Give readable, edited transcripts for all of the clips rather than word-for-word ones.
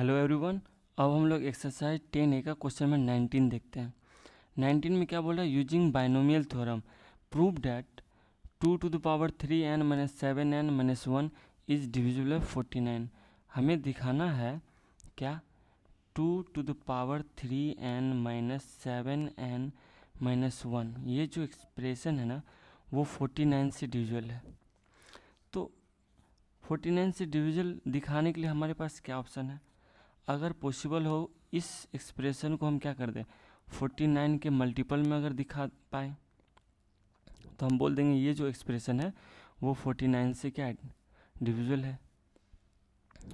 Hello everyone. अब हम लोग एक्सरसाइज 10A का क्वेश्चन नंबर 19 देखते हैं। 19 में क्या बोल रहा है, using binomial theorem prove that 2 to the power 3n minus 7n minus 1 is divisible by 49। हमें दिखाना है क्या, 2 to the power 3n minus 7n minus 1, ये जो एक्सप्रेशन है ना वो 49 से डिविजिबल है। तो 49 से डिविजिबल दिखाने के लिए हमारे पास क्या ऑप्शन है, अगर पॉसिबल हो इस एक्सप्रेशन को हम क्या कर दें 49 के मल्टीपल में अगर दिखा पाए तो हम बोल देंगे ये जो एक्सप्रेशन है वो 49 से क्या डिविजिबल है।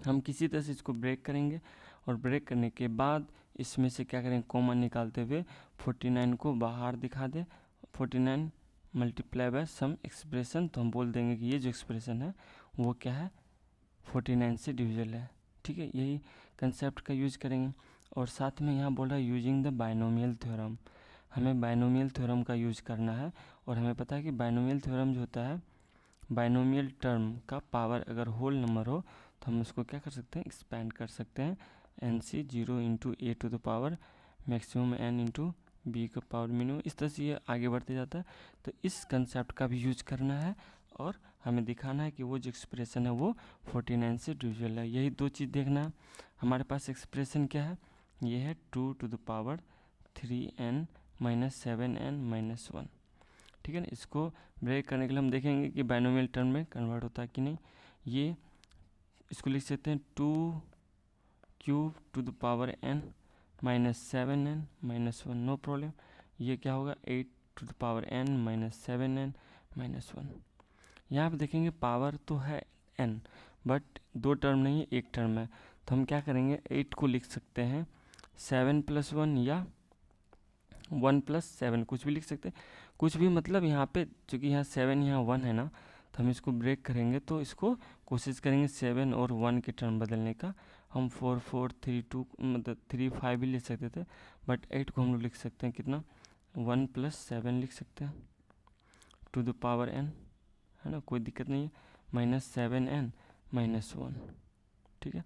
हम किसी तरह से इसको ब्रेक करेंगे और ब्रेक करने के बाद इसमें से क्या करेंगे, कॉमन निकालते हुए 49 को बाहर दिखा दे, 49 मल्टीप्लाई बाय सम एक्सप्रेशन, तो हम बोल देंगे कि ये जो एक्सप्रेशन है वो क्या है 49 से डिविजिबल है। ठीक है, यही कंसेप्ट का यूज करेंगे। और साथ में यहाँ बोल रहा है यूजिंग द बाइनोमियल थ्योरम, हमें बाइनोमियल थ्योरम का यूज करना है। और हमें पता है कि बाइनोमियल थ्योरम जो होता है, बाइनोमियल टर्म का पावर अगर होल नंबर हो तो हम उसको क्या कर सकते हैं, एक्सपैंड कर सकते हैं, n C 0 into a to the power maximum n into b का पावर मिनिमम, इस तरह से ये आगे बढ़ते जाता है। तो इस कंसेप्ट का भी यूज करना है और हमें दिखाना है कि वो जो एक्सप्रेशन है वो 49 से डिविजिबल है। यही दो चीज़ देखना है। हमारे पास एक्सप्रेशन क्या है, ये है 2 to the power 3n minus 7n minus 1। ठीक है ना, इसको ब्रेक करने के लिए हम देखेंगे कि बाइनोमियल टर्म में कन्वर्ट होता है कि नहीं। ये इसको लिख सकते हैं 2 cube to the power n minus 7n minus 1, no problem. ये क्या होगा 8 to the power n minus 7n minus 1। यहाँ पे देखेंगे पावर तो है n बट दो टर्म नहीं है, एक टर्म है। तो हम क्या करेंगे, 8 को लिख सकते हैं 7 + 1 या 1 + 7, कुछ भी लिख सकते हैं। कुछ भी मतलब यहाँ पे चूँकि यहाँ 7 यहाँ 1 है ना, तो हम इसको ब्रेक करेंगे तो इसको कोशिश करेंगे 7 और 1 के टर्म बदलने का। हम 4 4 3 2 मतलब 3 5 भी लिख सकते थे, बट 8 को हम लोग लिख सकते हैं कितना 1 + 7 लिख सकते हैं टू द पावर n, है ना, कोई दिक्कत नहीं है, माइनस 7n माइनस 1। ठीक है,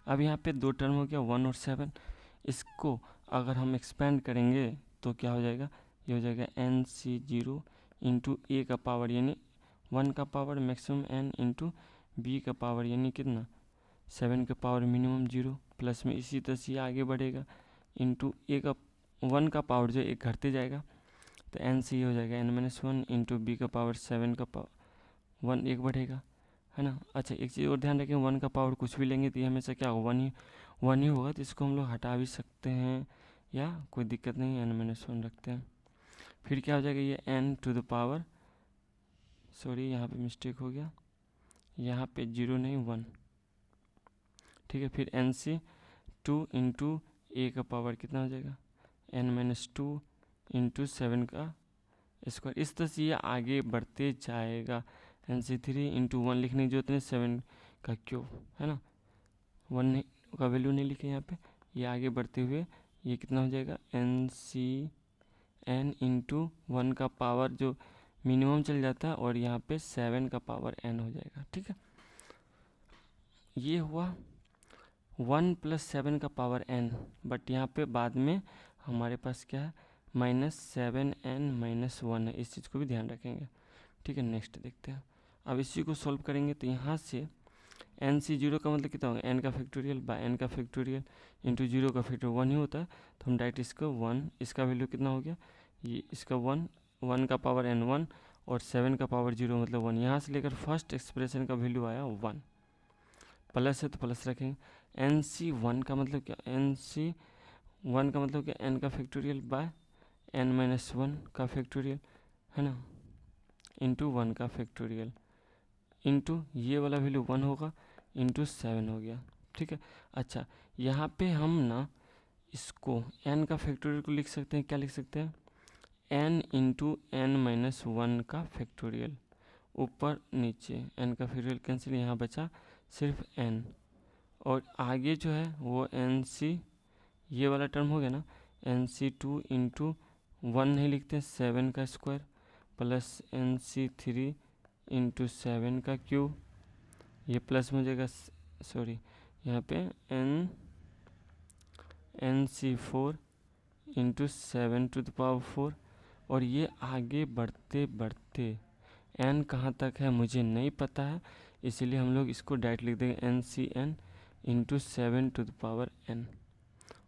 अब यहाँ पे दो टर्म हो गया 1 और 7, इसको अगर हम एक्सपेंड करेंगे तो क्या हो जाएगा, ये हो जाएगा एन सी 0 इंटू ए का पावर यानी 1 का power maximum n into b का पावर यानी कितना 7 का पावर मिनिमम 0, प्लस में इसी तरह से आगे बढ़ेगा इंटू ए का 1 का पावर जो एक घटते जाएगा, तो एन सी हो जाएगा n-1 इंटू बी का पावर 7 का पावर 1 एक बढ़ेगा, है ना। अच्छा, एक चीज़ और ध्यान रखें, 1 का पावर कुछ भी लेंगे तो ये हमेशा क्या होगा 1 ही होगा, तो इसको हम लोग हटा भी सकते हैं या कोई दिक्कत नहीं है, n-1 रखते हैं। फिर क्या हो जाएगा, ये n to the power, sorry यहाँ पे मिस्टेक हो गया, यहाँ पे 0 नहीं 1। ठीक है, फिर एन सी 2 इंटू ए का पावर कितना हो जाएगा n-2 इंटू 7 का स्क्वायर, इस तरह से ये आगे बढ़ते जाएगा। एन सी 3 इंटू 1 लिखने की जरूरत नहीं, 7 का क्यूब, है ना, 1 का वैल्यू नहीं लिखे यहाँ पे। ये आगे बढ़ते हुए ये कितना हो जाएगा एन सी एन इंटू 1 का पावर जो मिनिमम चल जाता है और यहाँ पे 7 का पावर n हो जाएगा। ठीक है, ये हुआ 1 + 7 का पावर n, बट यहाँ पे बाद में हमारे पास क्या है -7n - 1 है, इस चीज़ को भी ध्यान रखेंगे। ठीक है, नेक्स्ट देखते हैं। अब इसी को सॉल्व करेंगे तो यहाँ से एन सी 0 का मतलब कितना होगा n का फैक्टोरियल बाय n का फैक्टोरियल इंटू 0 का फैक्टोरियल 1 ही होता है, तो हम डायरेक्ट इसका 1, इसका वैल्यू कितना हो गया, ये इसका 1 का पावर n 1 और 7 का पावर 0 मतलब 1, यहाँ से लेकर फर्स्ट एक्सप्रेशन का वैल्यू आया 1, प्लस है तो प्लस रखेंगे। एन सी 1 का मतलब क्या, एन सी 1 का मतलब क्या, n का फैक्टोरियल बाय n-1 का फैक्टोरियल, है ना, इंटू 1 का फैक्टोरियल इंटू ये वाला वैल्यू 1 होगा इंटू 7 हो गया। ठीक है, अच्छा यहाँ पे हम ना इसको n का फैक्टोरियल को लिख सकते हैं, क्या लिख सकते हैं n इंटू n-1 का फैक्टोरियल, ऊपर नीचे n का फैक्टोरियल कैंसिल, यहाँ बचा सिर्फ n, और आगे जो है वो एन सी ये वाला टर्म हो गया ना, एन सी 2 इंटू 1 नहीं लिखते 7 का square plus n C 3 into 7 का क्यूब, ये प्लस में हो जाएगा, सॉरी यहाँ पे n NC4 इंटू 7⁴, और ये आगे बढ़ते बढ़ते n कहाँ तक है मुझे नहीं पता है, इसीलिए हम लोग इसको डायरेक्ट लिख देंगे NCN इंटू 7⁴,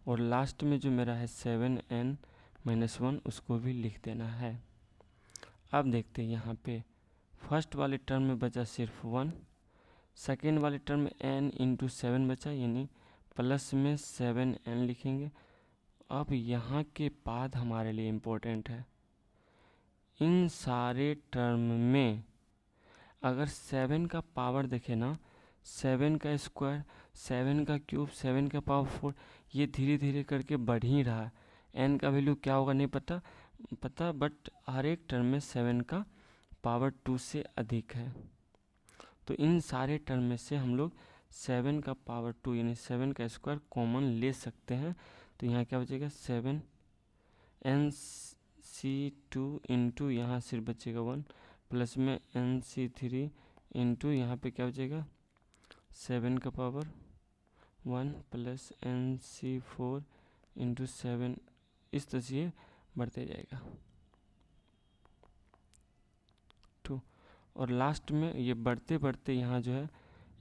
और लास्ट में जो मेरा है 7n-1 उसको भी लिख देना है। अब देखते हैं यहाँ पे फर्स्ट वाले टर्म में बचा सिर्फ 1, सेकेंड वाले टर्म में n इंटू 7 बचा, यानी प्लस में 7n लिखेंगे। अब यहाँ के बाद हमारे लिए इम्पोर्टेंट है, इन सारे टर्म में अगर 7 का पावर देखें ना, 7 का स्क्वायर, 7 का क्यूब, 7 का पावर 4, ये धीरे धीरे करके बढ़ ही रहा है। n का वैल्यू क्या होगा नहीं पता बट हर एक टर्म में 7 का पावर 2 से अधिक है। तो इन सारे टर्म में से हम लोग 7 का पावर 2 यानी 7 का स्क्वायर कॉमन ले सकते हैं। तो यहाँ क्या बचेगा 7nc2 इंटू यहाँ सिर्फ बचेगा 1 प्लस में nc3 इंटू यहाँ पे क्या बचेगा 7 का पावर 1 प्लस nc4 इंटू 7, इस तरह से बढ़ते जाएगा 2, और लास्ट में ये बढ़ते बढ़ते यहाँ जो है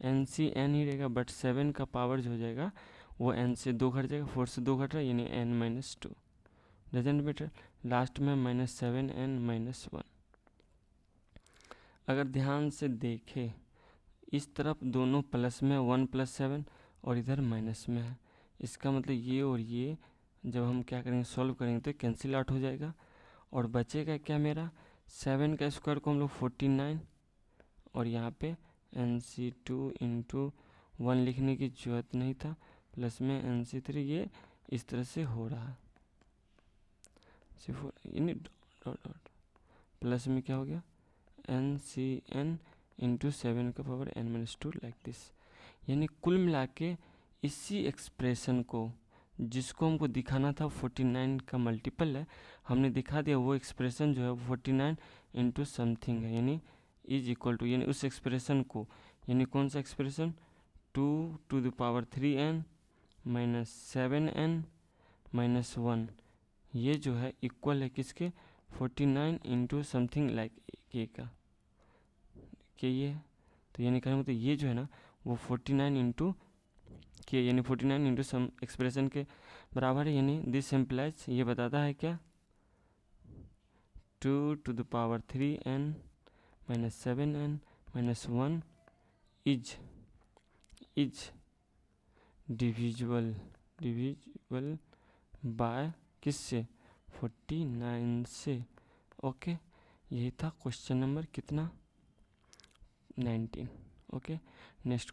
NCN ही रहेगा, बट 7 का पावर जो हो जाएगा वो n से 2 घट जाएगा, 4 से 2 घट रहा है यानी n-2, डजंट मैटर। लास्ट में -7n-1। अगर ध्यान से देखें इस तरफ दोनों प्लस में 1 + 7 और इधर माइनस में है, इसका मतलब ये और ये जब हम क्या करेंगे सॉल्व करेंगे तो कैंसिल आउट हो जाएगा, और बचेगा क्या मेरा 7 का स्क्वायर को हम लोग 49, और यहाँ पे NC2 इंटू 1 लिखने की जरूरत नहीं था, प्लस में NC3, ये इस तरह से हो रहा है यानी डॉट प्लस में क्या हो गया NCN इंटू 7 का पावर n-2 लाइक दिस। यानी कुल मिला के इसी एक्सप्रेशन को जिसको हमको दिखाना था 49 का मल्टीपल है, हमने दिखा दिया। वो एक्सप्रेशन जो है 49 इंटू समथिंग है, यानी इज इक्वल टू, यानी उस एक्सप्रेशन को, यानी कौन सा एक्सप्रेशन 2⁴n -7n-1, ये जो है इक्वल है किसके 49 इंटू समथिंग लाइक के का, के ये है। तो यानी कहने मतलब ये जो है ना वो 49 इंटू के यानी 49 इंटू सम एक्सप्रेशन के बराबर है, यानी दिस इम्प्लाइज, ये बताता है क्या 2⁴n -7n-1 is divisible by किससे 49 से। ओके, यही था क्वेश्चन नंबर कितना 19। Okay, next